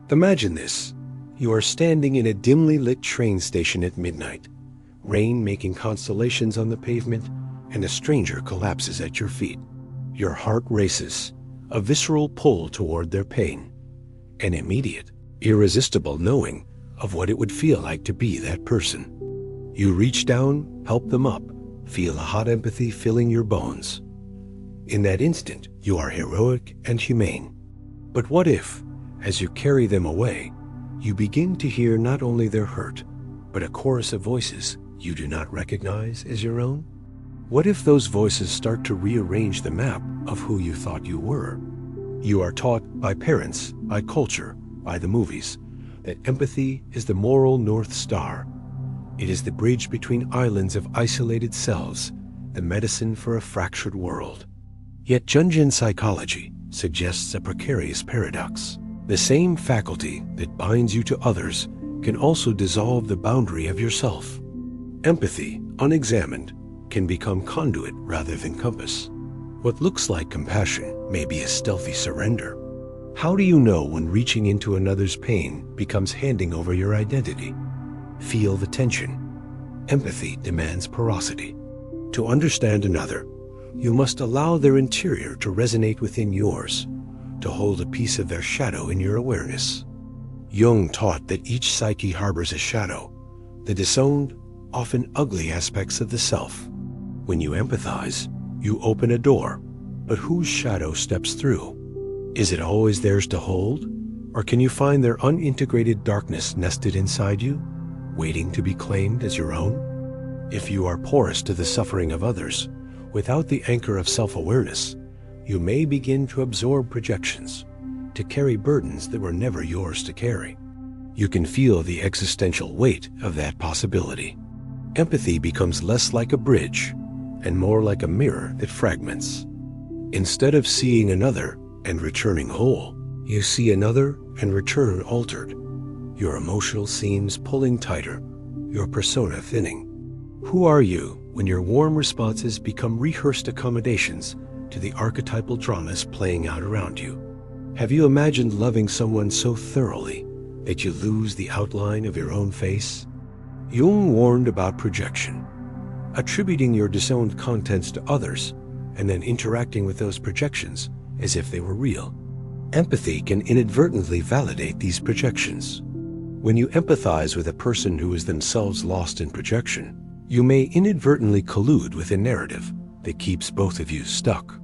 Imagine this. You are standing in a dimly lit train station at midnight, rain making constellations on the pavement, and a stranger collapses at your feet. Your heart races, a visceral pull toward their pain, an immediate, irresistible knowing of what it would feel like to be that person. You reach down, help them up, feel a hot empathy filling your bones. In that instant, you are heroic and humane. But what if, as you carry them away, you begin to hear not only their hurt, but a chorus of voices you do not recognize as your own? What if those voices start to rearrange the map of who you thought you were? You are taught by parents, by culture, by the movies, that empathy is the moral North Star. It is the bridge between islands of isolated selves, the medicine for a fractured world. Yet Jungian psychology suggests a precarious paradox. The same faculty that binds you to others can also dissolve the boundary of yourself. Empathy, unexamined, can become conduit rather than compass. What looks like compassion may be a stealthy surrender. How do you know when reaching into another's pain becomes handing over your identity? Feel the tension. Empathy demands porosity. To understand another, you must allow their interior to resonate within yours, to hold a piece of their shadow in your awareness. Jung taught that each psyche harbors a shadow, the disowned, often ugly aspects of the self. When you empathize, you open a door, but whose shadow steps through? Is it always theirs to hold? Or can you find their unintegrated darkness nested inside you, waiting to be claimed as your own? If you are porous to the suffering of others, without the anchor of self-awareness, you may begin to absorb projections, to carry burdens that were never yours to carry. You can feel the existential weight of that possibility. Empathy becomes less like a bridge and more like a mirror that fragments. Instead of seeing another and returning whole, you see another and return altered, your emotional seams pulling tighter, your persona thinning. Who are you when your warm responses become rehearsed accommodations to the archetypal dramas playing out around you? Have you imagined loving someone so thoroughly that you lose the outline of your own face? Jung warned about projection, attributing your disowned contents to others and then interacting with those projections as if they were real. Empathy can inadvertently validate these projections. When you empathize with a person who is themselves lost in projection, you may inadvertently collude with a narrative that keeps both of you stuck.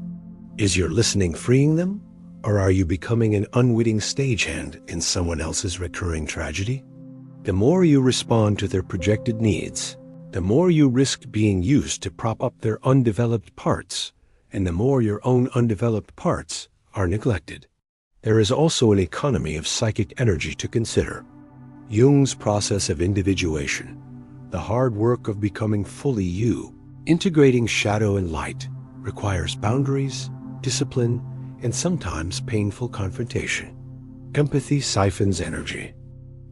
Is your listening freeing them, or are you becoming an unwitting stagehand in someone else's recurring tragedy? The more you respond to their projected needs, the more you risk being used to prop up their undeveloped parts, and the more your own undeveloped parts are neglected. There is also an economy of psychic energy to consider. Jung's process of individuation, the hard work of becoming fully you, integrating shadow and light, requires boundaries, discipline, and sometimes painful confrontation. Empathy siphons energy.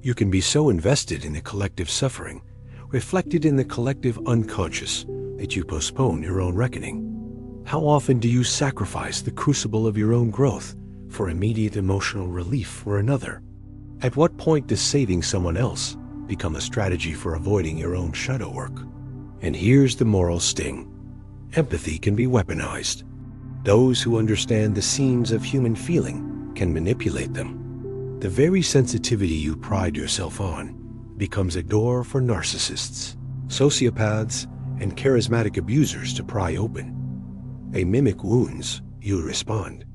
You can be so invested in the collective suffering, reflected in the collective unconscious, that you postpone your own reckoning. How often do you sacrifice the crucible of your own growth for immediate emotional relief for another? At what point does saving someone else become a strategy for avoiding your own shadow work? And here's the moral sting. Empathy can be weaponized. Those who understand the seams of human feeling can manipulate them. The very sensitivity you pride yourself on becomes a door for narcissists, sociopaths, and charismatic abusers to pry open. They mimic wounds, you respond.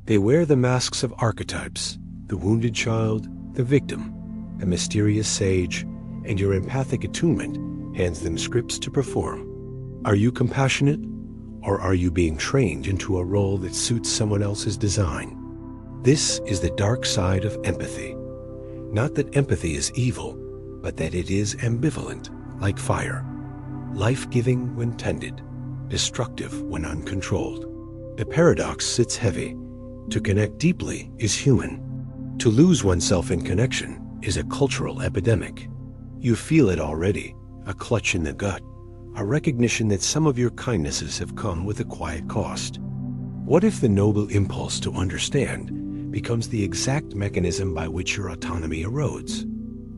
They wear the masks of archetypes, the wounded child, the victim, the mysterious sage, and your empathic attunement hands them scripts to perform. Are you compassionate, or are you being trained into a role that suits someone else's design? This is the dark side of empathy. Not that empathy is evil, but that it is ambivalent, like fire, life-giving when tended, destructive when uncontrolled. The paradox sits heavy. To connect deeply is human. To lose oneself in connection is a cultural epidemic. You feel it already, a clutch in the gut, a recognition that some of your kindnesses have come with a quiet cost. What if the noble impulse to understand becomes the exact mechanism by which your autonomy erodes.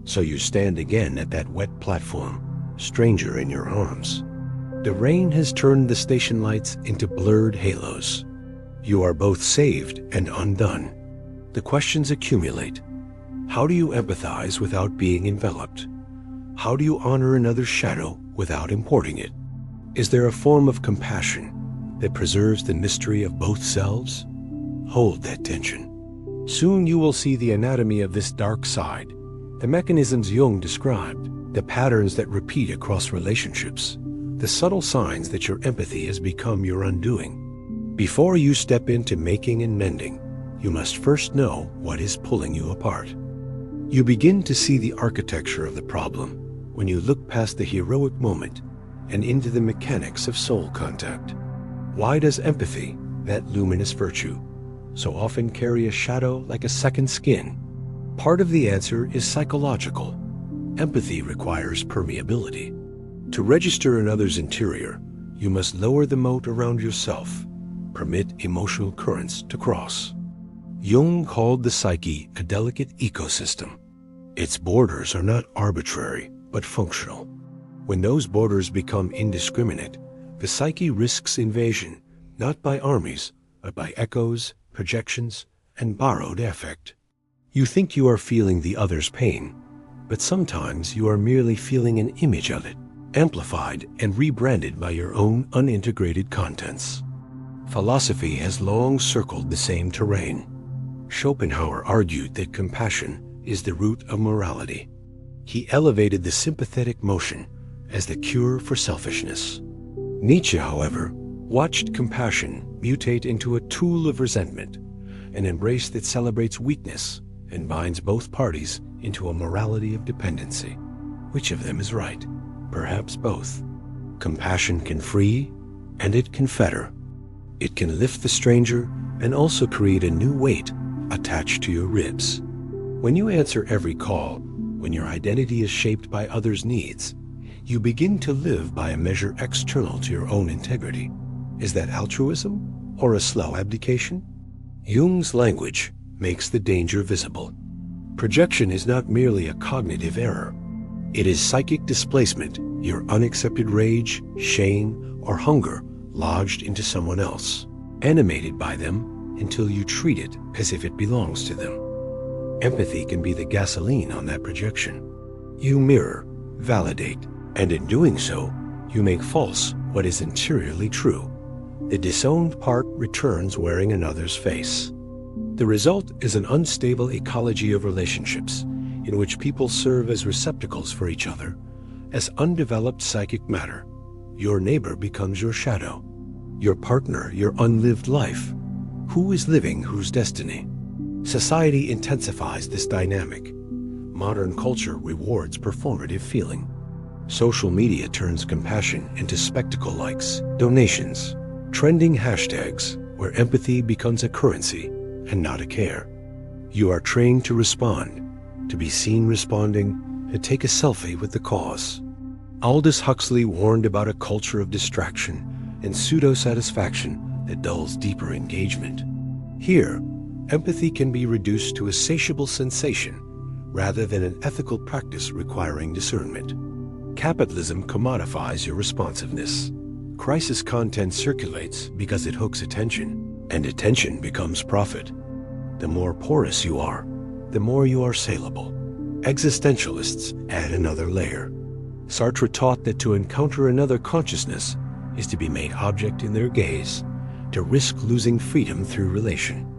So you stand again at that wet platform, stranger in your arms. The rain has turned the station lights into blurred halos. You are both saved and undone. The questions accumulate. How do you empathize without being enveloped? How do you honor another's shadow without importing it? Is there a form of compassion that preserves the mystery of both selves? Hold that tension. Soon you will see the anatomy of this dark side, the mechanisms Jung described, the patterns that repeat across relationships, the subtle signs that your empathy has become your undoing. Before you step into making and mending, you must first know what is pulling you apart. You begin to see the architecture of the problem when you look past the heroic moment and into the mechanics of soul contact. Why does empathy, that luminous virtue, so often carry a shadow like a second skin? Part of the answer is psychological. Empathy requires permeability. To register another's interior, you must lower the moat around yourself, permit emotional currents to cross. Jung called the psyche a delicate ecosystem. Its borders are not arbitrary, but functional. When those borders become indiscriminate, the psyche risks invasion, not by armies, but by echoes, projections, and borrowed affect. You think you are feeling the other's pain, but sometimes you are merely feeling an image of it, amplified and rebranded by your own unintegrated contents. Philosophy has long circled the same terrain. Schopenhauer argued that compassion is the root of morality. He elevated the sympathetic motion as the cure for selfishness. Nietzsche, however, watched compassion mutate into a tool of resentment, an embrace that celebrates weakness and binds both parties into a morality of dependency. Which of them is right? Perhaps both. Compassion can free, and it can fetter. It can lift the stranger and also create a new weight attached to your ribs. When you answer every call, when your identity is shaped by others' needs, you begin to live by a measure external to your own integrity. Is that altruism or a slow abdication? Jung's language makes the danger visible. Projection is not merely a cognitive error. It is psychic displacement, your unaccepted rage, shame, or hunger lodged into someone else, animated by them until you treat it as if it belongs to them. Empathy can be the gasoline on that projection. You mirror, validate, and in doing so, you make false what is interiorly true. The disowned part returns wearing another's face. The result is an unstable ecology of relationships in which people serve as receptacles for each other, as undeveloped psychic matter. Your neighbor becomes your shadow, your partner your unlived life. Who is living whose destiny? Society intensifies this dynamic. Modern culture rewards performative feeling. Social media turns compassion into spectacle likes, donations, trending hashtags where empathy becomes a currency and not a care. You are trained to respond, to be seen responding, to take a selfie with the cause. Aldous Huxley warned about a culture of distraction and pseudo-satisfaction that dulls deeper engagement. Here, empathy can be reduced to a satiable sensation rather than an ethical practice requiring discernment. Capitalism commodifies your responsiveness. Crisis content circulates because it hooks attention, and attention becomes profit. The more porous you are, the more you are saleable. Existentialists add another layer. Sartre taught that to encounter another consciousness is to be made object in their gaze, to risk losing freedom through relation.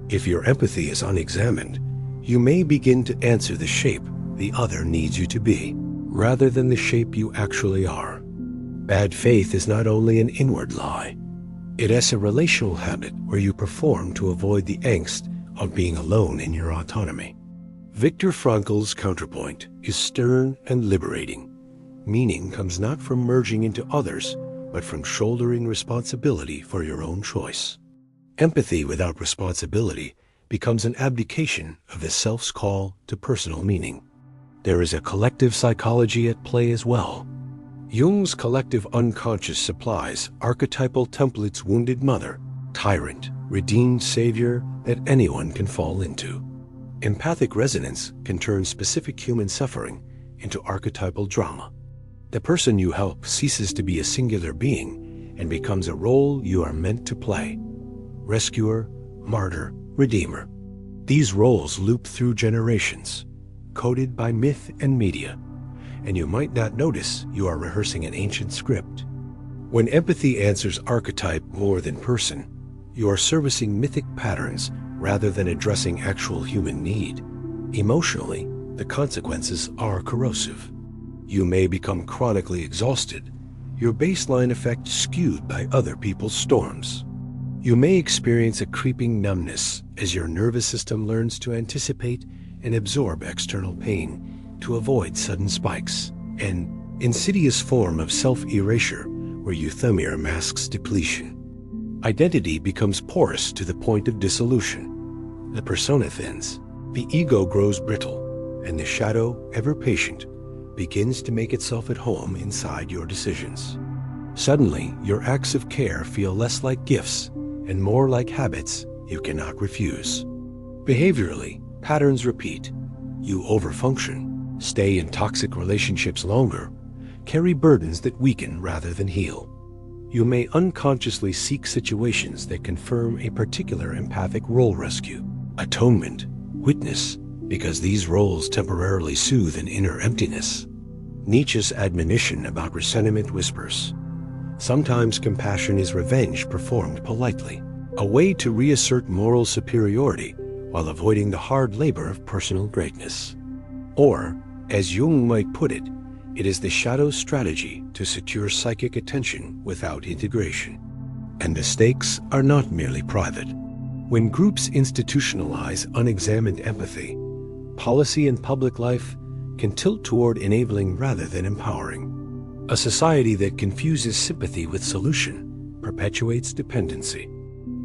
If your empathy is unexamined, you may begin to answer the shape the other needs you to be, rather than the shape you actually are. Bad faith is not only an inward lie. It is a relational habit where you perform to avoid the angst of being alone in your autonomy. Viktor Frankl's counterpoint is stern and liberating. Meaning comes not from merging into others, but from shouldering responsibility for your own choice. Empathy without responsibility becomes an abdication of the self's call to personal meaning. There is a collective psychology at play as well. Jung's collective unconscious supplies archetypal templates: wounded mother, tyrant, redeemed savior that anyone can fall into. Empathic resonance can turn specific human suffering into archetypal drama. The person you help ceases to be a singular being and becomes a role you are meant to play. Rescuer, martyr, redeemer. These roles loop through generations, coded by myth and media, and you might not notice you are rehearsing an ancient script. When empathy answers archetype more than person, you are servicing mythic patterns rather than addressing actual human need. Emotionally, the consequences are corrosive. You may become chronically exhausted, your baseline effect skewed by other people's storms. You may experience a creeping numbness as your nervous system learns to anticipate and absorb external pain to avoid sudden spikes, an insidious form of self-erasure where euthymia masks depletion. Identity becomes porous to the point of dissolution. The persona thins, the ego grows brittle, and the shadow, ever patient, begins to make itself at home inside your decisions. Suddenly, your acts of care feel less like gifts and more like habits you cannot refuse. Behaviorally, patterns repeat. You overfunction, stay in toxic relationships longer, carry burdens that weaken rather than heal. You may unconsciously seek situations that confirm a particular empathic role rescue, atonement, witness, because these roles temporarily soothe an inner emptiness. Nietzsche's admonition about resentment whispers. Sometimes compassion is revenge performed politely, a way to reassert moral superiority while avoiding the hard labor of personal greatness. Or, as Jung might put it, it is the shadow's strategy to secure psychic attention without integration. And the stakes are not merely private. When groups institutionalize unexamined empathy, policy and public life can tilt toward enabling rather than empowering. A society that confuses sympathy with solution perpetuates dependency.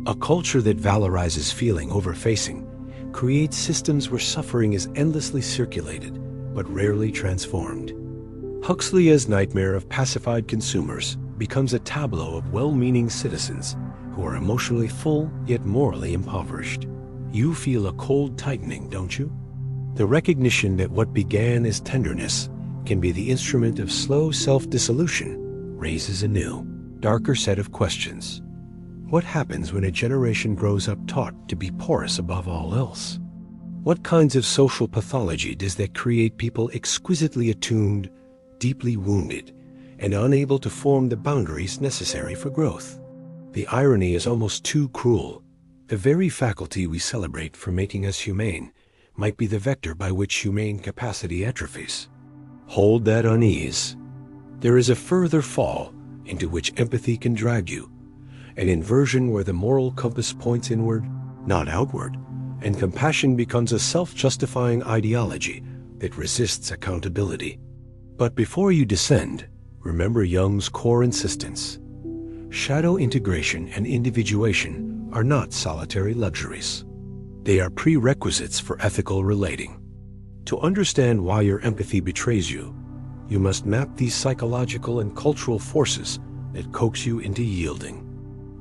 A culture that valorizes feeling over facing creates systems where suffering is endlessly circulated but rarely transformed. Huxley's nightmare of pacified consumers becomes a tableau of well-meaning citizens who are emotionally full yet morally impoverished. You feel a cold tightening, don't you? The recognition that what began as tenderness can be the instrument of slow self-dissolution raises a new, darker set of questions. What happens when a generation grows up taught to be porous above all else? What kinds of social pathology does that create people exquisitely attuned, deeply wounded, and unable to form the boundaries necessary for growth? The irony is almost too cruel. The very faculty we celebrate for making us humane might be the vector by which humane capacity atrophies. Hold that unease. There is a further fall into which empathy can drag you, an inversion where the moral compass points inward, not outward, and compassion becomes a self-justifying ideology that resists accountability. But before you descend, remember Jung's core insistence. Shadow integration and individuation are not solitary luxuries. They are prerequisites for ethical relating. To understand why your empathy betrays you, you must map these psychological and cultural forces that coax you into yielding.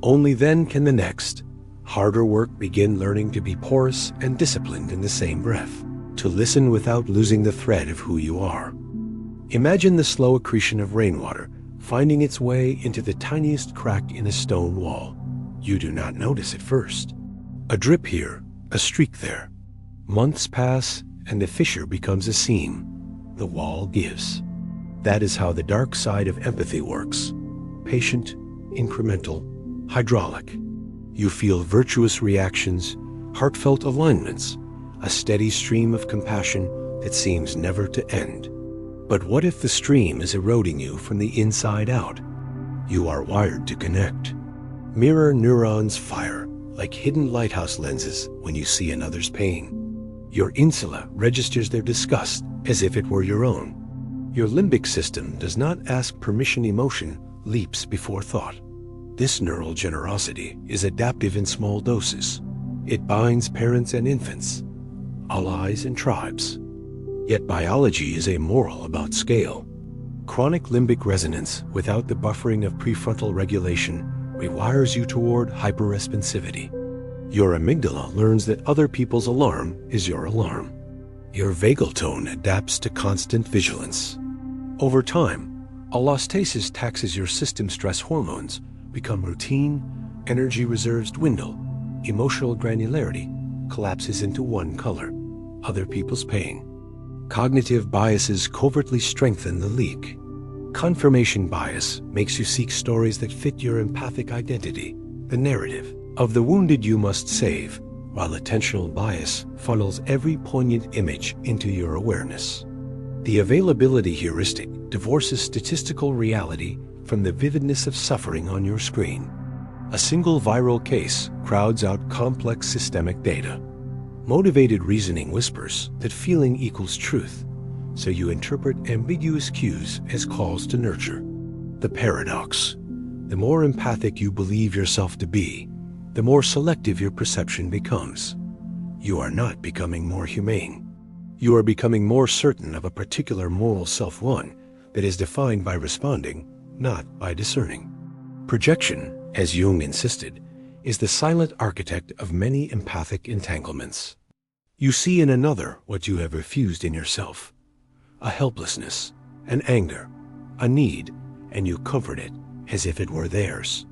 Only then can the next, harder work begin learning to be porous and disciplined in the same breath, to listen without losing the thread of who you are. Imagine the slow accretion of rainwater finding its way into the tiniest crack in a stone wall. You do not notice at first. A drip here, a streak there. Months pass, and the fissure becomes a seam. The wall gives. That is how the dark side of empathy works. Patient, incremental, hydraulic. You feel virtuous reactions, heartfelt alignments, a steady stream of compassion that seems never to end. But what if the stream is eroding you from the inside out? You are wired to connect. Mirror neurons fire like hidden lighthouse lenses when you see another's pain. Your insula registers their disgust as if it were your own. Your limbic system does not ask permission. Emotion leaps before thought. This neural generosity is adaptive in small doses. It binds parents and infants, allies and tribes. Yet biology is amoral about scale. Chronic limbic resonance without the buffering of prefrontal regulation rewires you toward hyperresponsivity. Your amygdala learns that other people's alarm is your alarm. Your vagal tone adapts to constant vigilance. Over time, allostasis taxes your system's stress hormones, become routine, energy reserves dwindle, emotional granularity collapses into one color, other people's pain. Cognitive biases covertly strengthen the leak. Confirmation bias makes you seek stories that fit your empathic identity, the narrative of the wounded you must save, while attentional bias funnels every poignant image into your awareness. The availability heuristic divorces statistical reality from the vividness of suffering on your screen. A single viral case crowds out complex systemic data. Motivated reasoning whispers that feeling equals truth, so you interpret ambiguous cues as calls to nurture. The paradox: the more empathic you believe yourself to be, the more selective your perception becomes. You are not becoming more humane. You are becoming more certain of a particular moral self, one that is defined by responding, not by discerning. Projection, as Jung insisted, is the silent architect of many empathic entanglements. You see in another what you have refused in yourself: a helplessness, an anger, a need, and you comfort it as if it were theirs.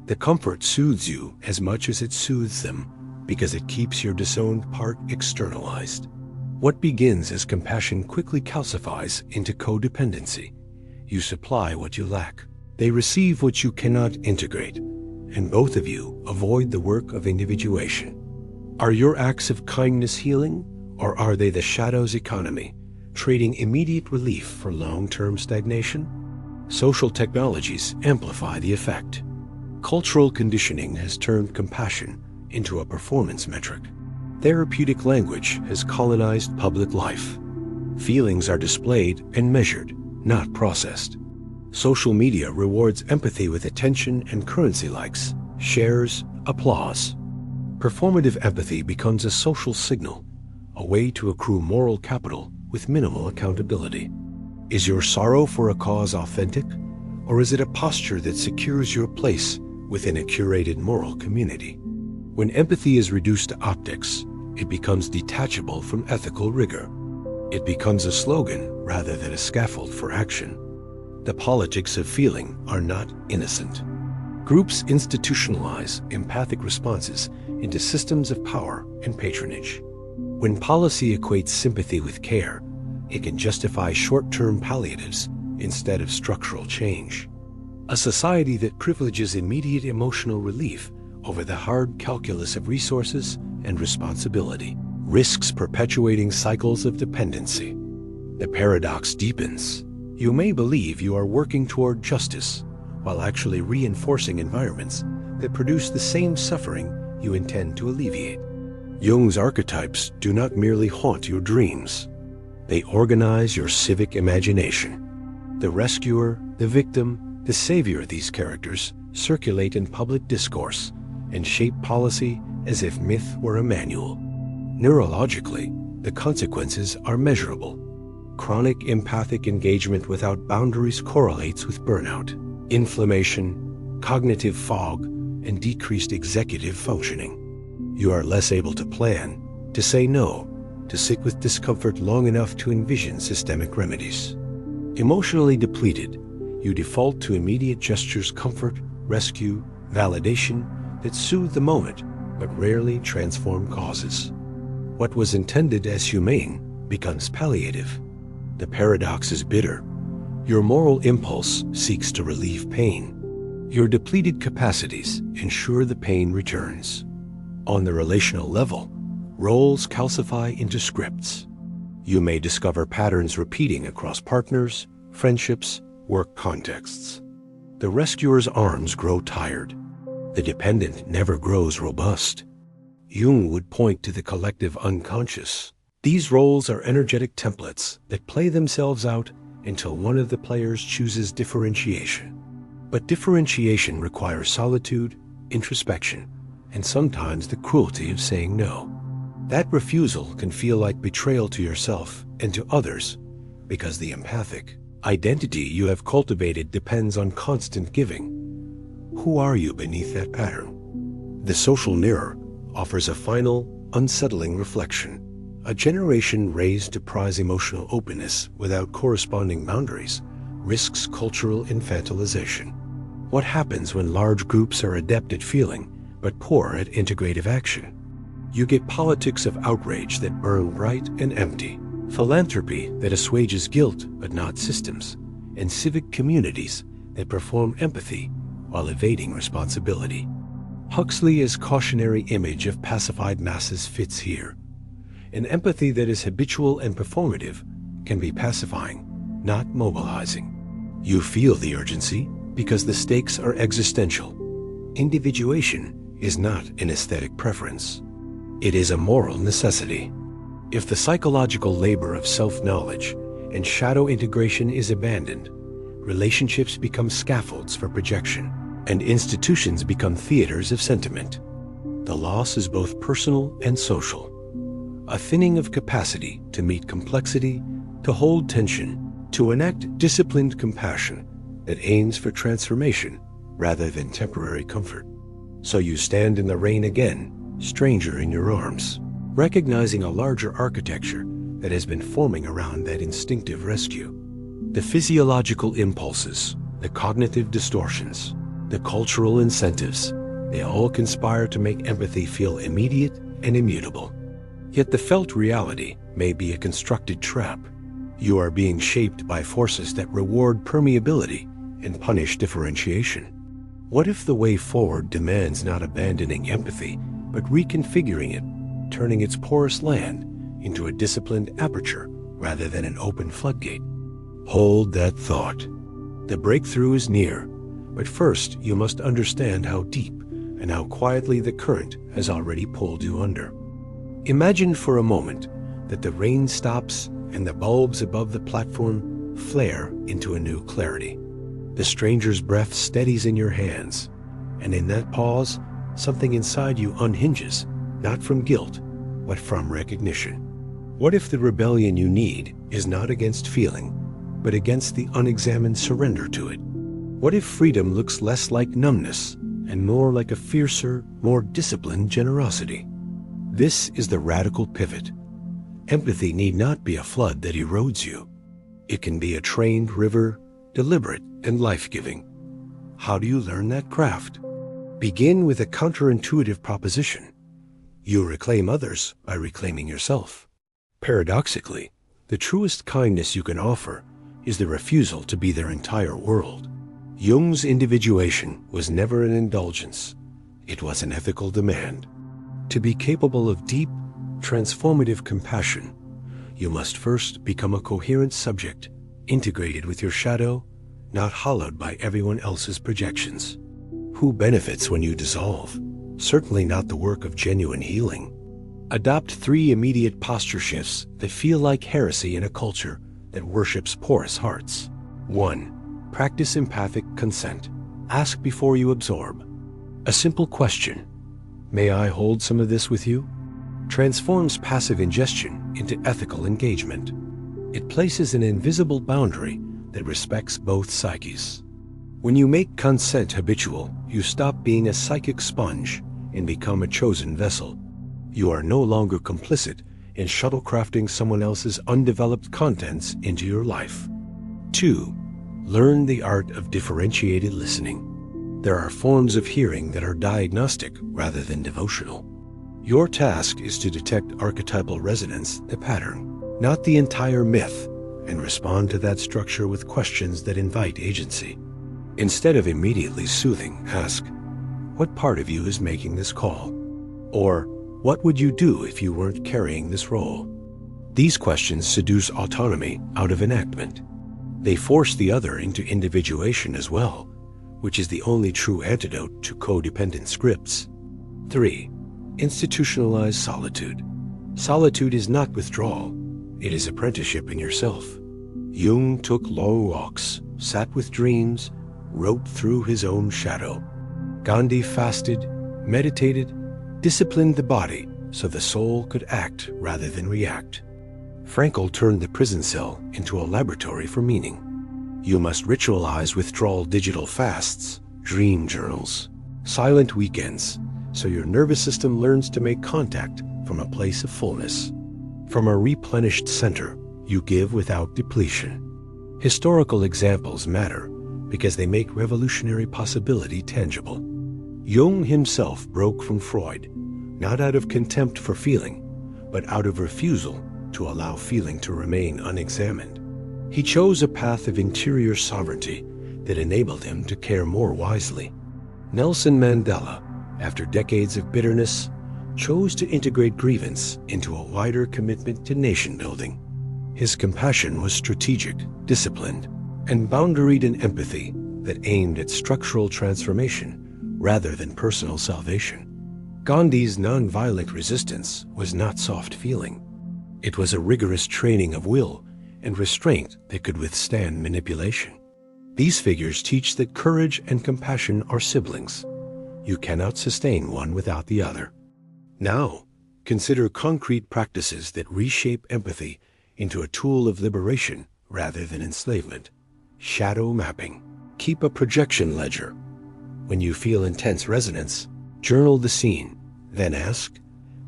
The comfort soothes you as much as it soothes them, because it keeps your disowned part externalized. What begins as compassion quickly calcifies into codependency. You supply what you lack. They receive what you cannot integrate, and both of you avoid the work of individuation. Are your acts of kindness healing, or are they the shadow's economy, trading immediate relief for long-term stagnation? Social technologies amplify the effect. Cultural conditioning has turned compassion into a performance metric. Therapeutic language has colonized public life. Feelings are displayed and measured, not processed. Social media rewards empathy with attention and currency likes, shares, applause. Performative empathy becomes a social signal, a way to accrue moral capital with minimal accountability. Is your sorrow for a cause authentic, or is it a posture that secures your place within a curated moral community? When empathy is reduced to optics, it becomes detachable from ethical rigor. It becomes a slogan rather than a scaffold for action. The politics of feeling are not innocent. Groups institutionalize empathic responses into systems of power and patronage. When policy equates sympathy with care, it can justify short-term palliatives instead of structural change. A society that privileges immediate emotional relief over the hard calculus of resources and responsibility risks perpetuating cycles of dependency. The paradox deepens. You may believe you are working toward justice while actually reinforcing environments that produce the same suffering you intend to alleviate. Jung's archetypes do not merely haunt your dreams. They organize your civic imagination. The rescuer, the victim, the savior of these characters circulate in public discourse and shape policy as if myth were a manual. Neurologically, the consequences are measurable. Chronic empathic engagement without boundaries correlates with burnout, inflammation, cognitive fog, and decreased executive functioning. You are less able to plan, to say no, to sit with discomfort long enough to envision systemic remedies. Emotionally depleted, you default to immediate gestures, comfort, rescue, validation that soothe the moment but rarely transform causes. What was intended as humane becomes palliative. The paradox is bitter. Your moral impulse seeks to relieve pain. Your depleted capacities ensure the pain returns. On the relational level, roles calcify into scripts. You may discover patterns repeating across partners, friendships, work contexts. The rescuer's arms grow tired. The dependent never grows robust. Jung would point to the collective unconscious. These roles are energetic templates that play themselves out until one of the players chooses differentiation. But differentiation requires solitude, introspection, and sometimes the cruelty of saying no. That refusal can feel like betrayal to yourself and to others, because the empathic identity you have cultivated depends on constant giving. Who are you beneath that pattern? The social mirror offers a final, unsettling reflection. A generation raised to prize emotional openness without corresponding boundaries risks cultural infantilization. What happens when large groups are adept at feeling, but poor at integrative action? You get politics of outrage that burn bright and empty, philanthropy that assuages guilt but not systems, and civic communities that perform empathy while evading responsibility. Huxley's cautionary image of pacified masses fits here. An empathy that is habitual and performative can be pacifying, not mobilizing. You feel the urgency because the stakes are existential. Individuation is not an aesthetic preference. It is a moral necessity. If the psychological labor of self-knowledge and shadow integration is abandoned, relationships become scaffolds for projection, and institutions become theaters of sentiment. The loss is both personal and social. A thinning of capacity to meet complexity, to hold tension, to enact disciplined compassion that aims for transformation rather than temporary comfort. So you stand in the rain again, stranger in your arms, recognizing a larger architecture that has been forming around that instinctive rescue. The physiological impulses, the cognitive distortions, the cultural incentives, they all conspire to make empathy feel immediate and immutable. Yet the felt reality may be a constructed trap. You are being shaped by forces that reward permeability and punish differentiation. What if the way forward demands not abandoning empathy, but reconfiguring it, turning its porous land into a disciplined aperture rather than an open floodgate? Hold that thought. The breakthrough is near, but first you must understand how deep and how quietly the current has already pulled you under. Imagine for a moment that the rain stops and the bulbs above the platform flare into a new clarity. The stranger's breath steadies in your hands, and in that pause, something inside you unhinges, not from guilt, but from recognition. What if the rebellion you need is not against feeling, but against the unexamined surrender to it? What if freedom looks less like numbness and more like a fiercer, more disciplined generosity? This is the radical pivot. Empathy need not be a flood that erodes you. It can be a trained river, deliberate and life-giving. How do you learn that craft? Begin with a counterintuitive proposition. You reclaim others by reclaiming yourself. Paradoxically, the truest kindness you can offer is the refusal to be their entire world. Jung's individuation was never an indulgence. It was an ethical demand. To be capable of deep, transformative compassion, you must first become a coherent subject, integrated with your shadow, not hollowed by everyone else's projections. Who benefits when you dissolve? Certainly not the work of genuine healing. Adopt 3 immediate posture shifts that feel like heresy in a culture that worships porous hearts. 1. Practice empathic consent. Ask before you absorb. A simple question, "May I hold some of this with you?" transforms passive ingestion into ethical engagement. It places an invisible boundary that respects both psyches. When you make consent habitual, you stop being a psychic sponge and become a chosen vessel. You are no longer complicit in shuttlecrafting someone else's undeveloped contents into your life. 2. Learn the art of differentiated listening. There are forms of hearing that are diagnostic rather than devotional. Your task is to detect archetypal resonance, the pattern, not the entire myth, and respond to that structure with questions that invite agency. Instead of immediately soothing, ask, "What part of you is making this call?" Or, "What would you do if you weren't carrying this role?" These questions seduce autonomy out of enactment. They force the other into individuation as well, which is the only true antidote to codependent scripts. 3. Institutionalize solitude. Solitude is not withdrawal. It is apprenticeship in yourself. Jung took long walks, sat with dreams, wrote through his own shadow. Gandhi fasted, meditated, disciplined the body so the soul could act rather than react. Frankl turned the prison cell into a laboratory for meaning. You must ritualize withdrawal digital fasts, dream journals, silent weekends, so your nervous system learns to make contact from a place of fullness. From a replenished center, you give without depletion. Historical examples matter because they make revolutionary possibility tangible. Jung himself broke from Freud, not out of contempt for feeling, but out of refusal to allow feeling to remain unexamined. He chose a path of interior sovereignty that enabled him to care more wisely. Nelson Mandela, after decades of bitterness, chose to integrate grievance into a wider commitment to nation building. His compassion was strategic, disciplined, and boundaried in empathy that aimed at structural transformation rather than personal salvation. Gandhi's nonviolent resistance was not soft feeling. It was a rigorous training of will and restraint that could withstand manipulation. These figures teach that courage and compassion are siblings. You cannot sustain one without the other. Now, consider concrete practices that reshape empathy into a tool of liberation rather than enslavement. Shadow mapping. Keep a projection ledger. When you feel intense resonance, journal the scene. Then ask,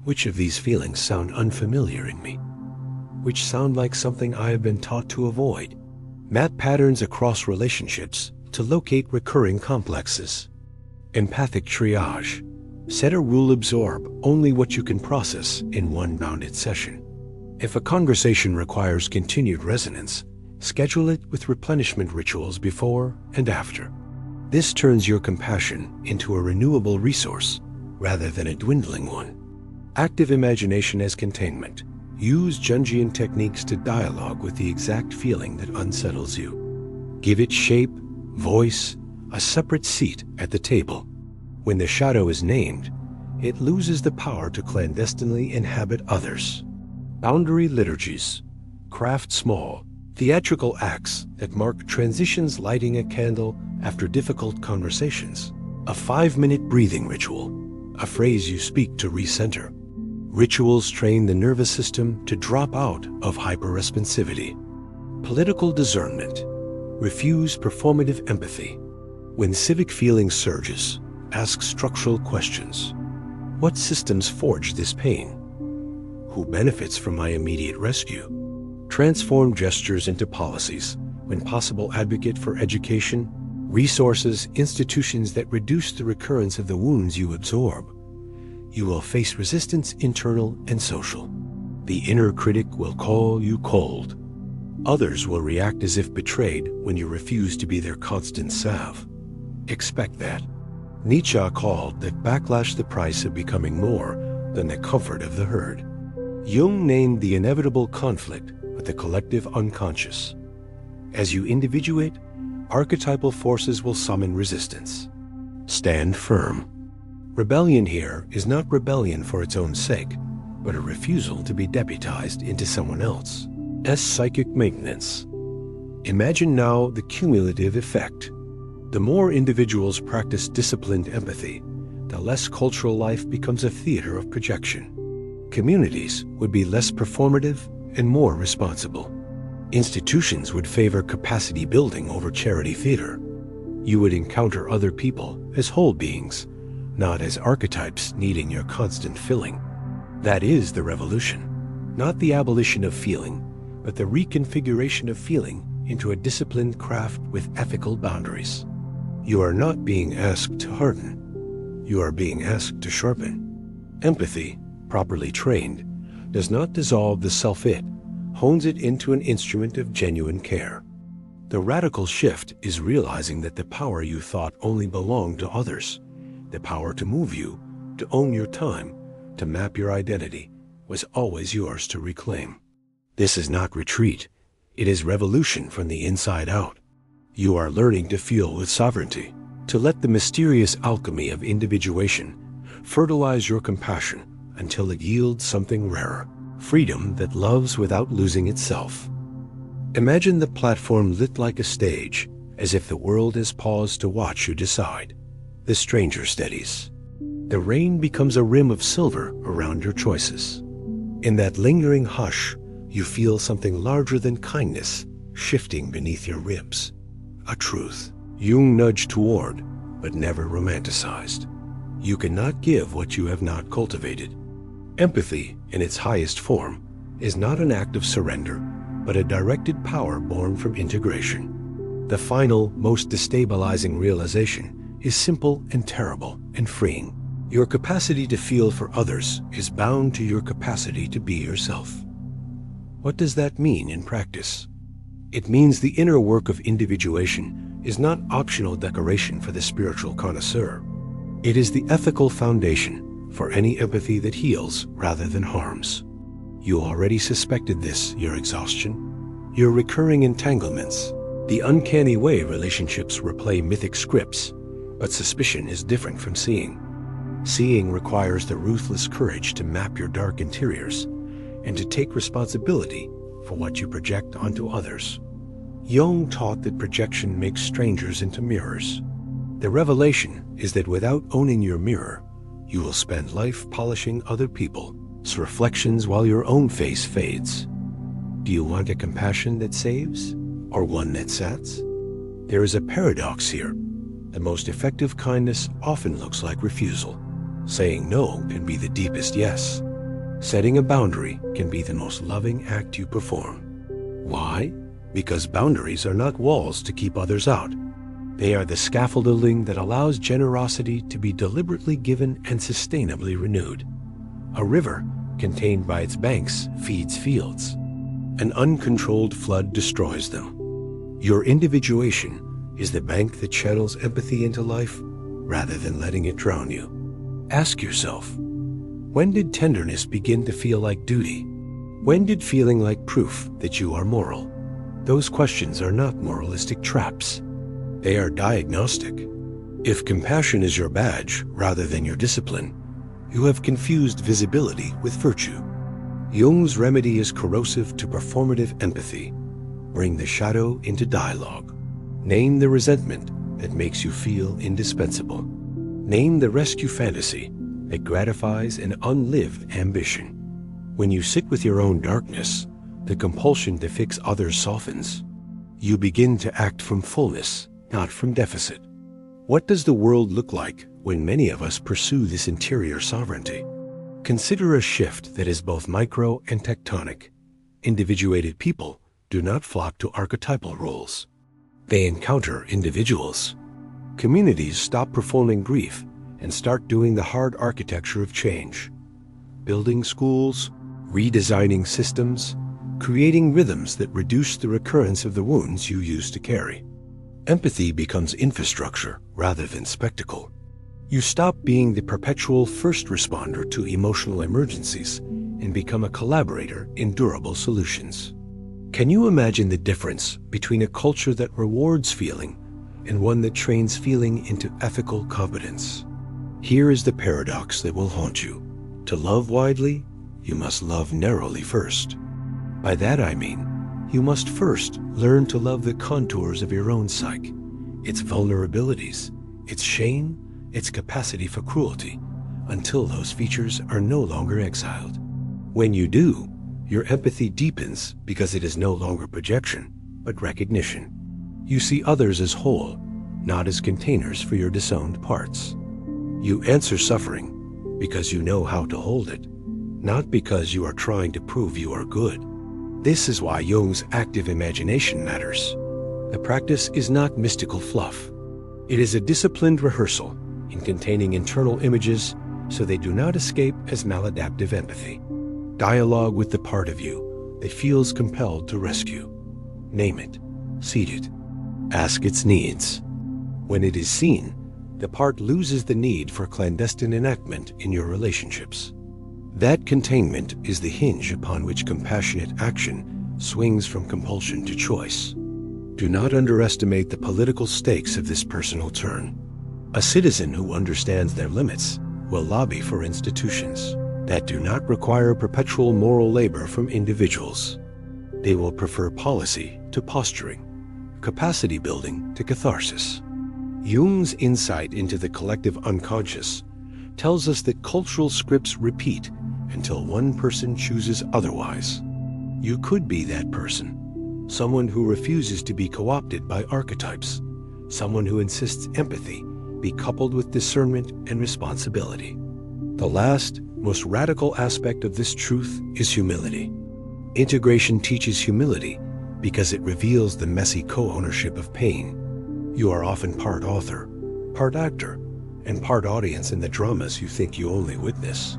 which of these feelings sound unfamiliar in me? Which sound like something I have been taught to avoid? Map patterns across relationships to locate recurring complexes. Empathic triage. Set a rule: absorb only what you can process in one bounded session. If a conversation requires continued resonance, schedule it with replenishment rituals before and after. This turns your compassion into a renewable resource rather than a dwindling one. Active imagination as containment. Use Jungian techniques to dialogue with the exact feeling that unsettles you. Give it shape, voice, a separate seat at the table. When the shadow is named, it loses the power to clandestinely inhabit others. Boundary liturgies. Craft small, theatrical acts that mark transitions: lighting a candle after difficult conversations, a 5-minute breathing ritual, a phrase you speak to recenter. Rituals train the nervous system to drop out of hyperresponsivity. Political discernment. Refuse performative empathy. When civic feeling surges, ask structural questions. What systems forge this pain? Who benefits from my immediate rescue? Transform gestures into policies. When possible, advocate for education, resources, institutions that reduce the recurrence of the wounds you absorb. You will face resistance, internal and social. The inner critic will call you cold. Others will react as if betrayed when you refuse to be their constant salve. Expect that. Nietzsche called that backlash the price of becoming more than the comfort of the herd. Jung named the inevitable conflict with the collective unconscious. As you individuate, archetypal forces will summon resistance. Stand firm. Rebellion here is not rebellion for its own sake, but a refusal to be deputized into someone else's psychic maintenance. Imagine now the cumulative effect. The more individuals practice disciplined empathy, the less cultural life becomes a theater of projection. Communities would be less performative and more responsible. Institutions would favor capacity building over charity theater. You would encounter other people as whole beings, not as archetypes needing your constant filling. That is the revolution, not the abolition of feeling, but the reconfiguration of feeling into a disciplined craft with ethical boundaries. You are not being asked to harden. You are being asked to sharpen. Empathy, properly trained, does not dissolve the self-it, hones it into an instrument of genuine care. The radical shift is realizing that the power you thought only belonged to others, the power to move you, to own your time, to map your identity, was always yours to reclaim. This is not retreat. It is revolution from the inside out. You are learning to feel with sovereignty, to let the mysterious alchemy of individuation fertilize your compassion until it yields something rarer, freedom that loves without losing itself. Imagine the platform lit like a stage, as if the world has paused to watch you decide. The stranger steadies. The rain becomes a rim of silver around your choices. In that lingering hush, you feel something larger than kindness shifting beneath your ribs. A truth Jung nudged toward, but never romanticized. You cannot give what you have not cultivated. Empathy, in its highest form, is not an act of surrender, but a directed power born from integration. The final, most destabilizing realization is simple and terrible and freeing. Your capacity to feel for others is bound to your capacity to be yourself. What does that mean in practice? It means the inner work of individuation is not optional decoration for the spiritual connoisseur. It is the ethical foundation for any empathy that heals rather than harms. You already suspected this, your exhaustion, your recurring entanglements, the uncanny way relationships replay mythic scripts, but suspicion is different from seeing. Seeing requires the ruthless courage to map your dark interiors and to take responsibility for what you project onto others. Jung taught that projection makes strangers into mirrors. The revelation is that without owning your mirror, you will spend life polishing other people's reflections while your own face fades. Do you want a compassion that saves, or one that sats? There is a paradox here. The most effective kindness often looks like refusal. Saying no can be the deepest yes. Setting a boundary can be the most loving act you perform. Why? Because boundaries are not walls to keep others out. They are the scaffolding that allows generosity to be deliberately given and sustainably renewed. A river, contained by its banks, feeds fields. An uncontrolled flood destroys them. Your individuation is the bank that channels empathy into life rather than letting it drown you. Ask yourself, when did tenderness begin to feel like duty? When did feeling like proof that you are moral? Those questions are not moralistic traps. They are diagnostic. If compassion is your badge rather than your discipline, you have confused visibility with virtue. Jung's remedy is corrosive to performative empathy. Bring the shadow into dialogue. Name the resentment that makes you feel indispensable. Name the rescue fantasy that gratifies an unlived ambition. When you sit with your own darkness, the compulsion to fix others softens. You begin to act from fullness, not from deficit. What does the world look like when many of us pursue this interior sovereignty? Consider a shift that is both micro and tectonic. Individuated people do not flock to archetypal roles. They encounter individuals. Communities stop performing grief and start doing the hard architecture of change. Building schools, redesigning systems, creating rhythms that reduce the recurrence of the wounds you used to carry. Empathy becomes infrastructure rather than spectacle. You stop being the perpetual first responder to emotional emergencies and become a collaborator in durable solutions. Can you imagine the difference between a culture that rewards feeling and one that trains feeling into ethical competence? Here is the paradox that will haunt you. To love widely, you must love narrowly first. By that I mean, you must first learn to love the contours of your own psyche, its vulnerabilities, its shame, its capacity for cruelty, until those features are no longer exiled. When you do, your empathy deepens because it is no longer projection, but recognition. You see others as whole, not as containers for your disowned parts. You answer suffering because you know how to hold it, not because you are trying to prove you are good. This is why Jung's active imagination matters. The practice is not mystical fluff. It is a disciplined rehearsal in containing internal images so they do not escape as maladaptive empathy. Dialogue with the part of you that feels compelled to rescue. Name it, seed it, ask its needs. When it is seen, the part loses the need for clandestine enactment in your relationships. That containment is the hinge upon which compassionate action swings from compulsion to choice. Do not underestimate the political stakes of this personal turn. A citizen who understands their limits will lobby for institutions that do not require perpetual moral labor from individuals. They will prefer policy to posturing, capacity building to catharsis. Jung's insight into the collective unconscious tells us that cultural scripts repeat until one person chooses otherwise. You could be that person, someone who refuses to be co-opted by archetypes, someone who insists empathy be coupled with discernment and responsibility. The last, most radical aspect of this truth is humility. Integration teaches humility because it reveals the messy co-ownership of pain. You are often part author, part actor, and part audience in the dramas you think you only witness.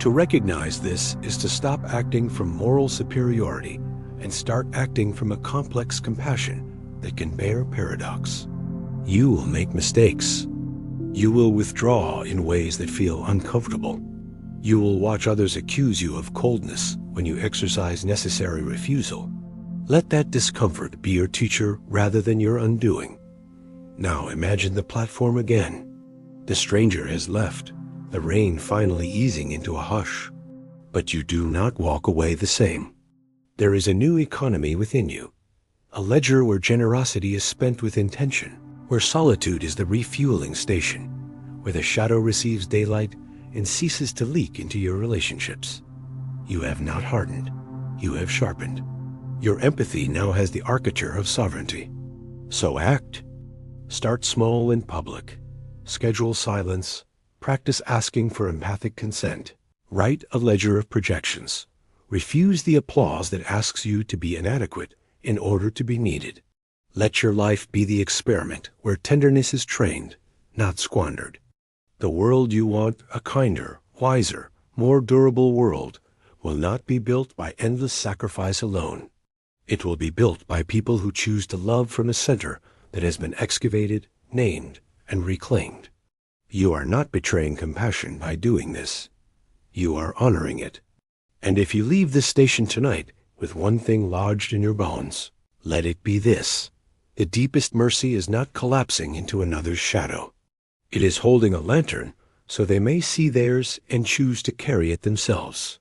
To recognize this is to stop acting from moral superiority and start acting from a complex compassion that can bear paradox. You will make mistakes. You will withdraw in ways that feel uncomfortable. You will watch others accuse you of coldness when you exercise necessary refusal. Let that discomfort be your teacher rather than your undoing. Now imagine the platform again. The stranger has left, the rain finally easing into a hush. But you do not walk away the same. There is a new economy within you, a ledger where generosity is spent with intention, where solitude is the refueling station, where the shadow receives daylight and ceases to leak into your relationships. You have not hardened, you have sharpened. Your empathy now has the architecture of sovereignty. So act. Start small in public. Schedule silence. Practice asking for empathic consent. Write a ledger of projections. Refuse the applause that asks you to be inadequate in order to be needed. Let your life be the experiment where tenderness is trained, not squandered. The world you want, a kinder, wiser, more durable world, will not be built by endless sacrifice alone. It will be built by people who choose to love from a center that has been excavated, named, and reclaimed. You are not betraying compassion by doing this. You are honoring it. And if you leave this station tonight with one thing lodged in your bones, let it be this. The deepest mercy is not collapsing into another's shadow. It is holding a lantern so they may see theirs and choose to carry it themselves.